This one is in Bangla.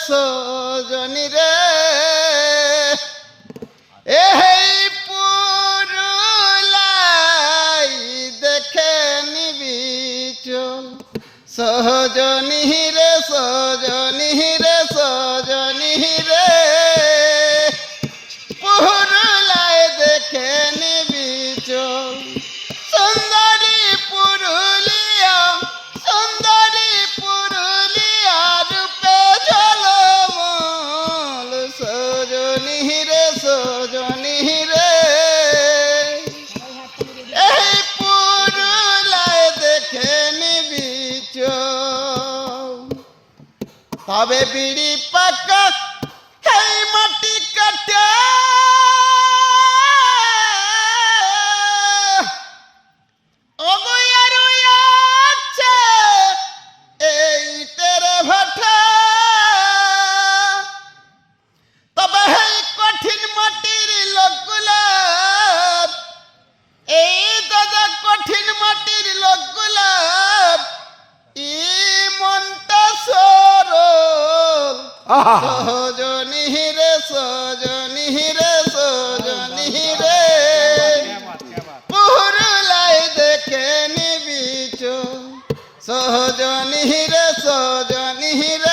সজনী রে এই পুরুলাই দেখে নিবি চল সজনী রে পুরুলাই দেখে নিবি চল সুন্দরী পুরুলিয়া রূপে ঝলমল সজনী রে এই পুরুলাই দেখে নিবি চল তবে বিড়ি পাকা এই মাটি কাটে সজনী রে পুরুলাই দেখে নিবি চল সজনী রে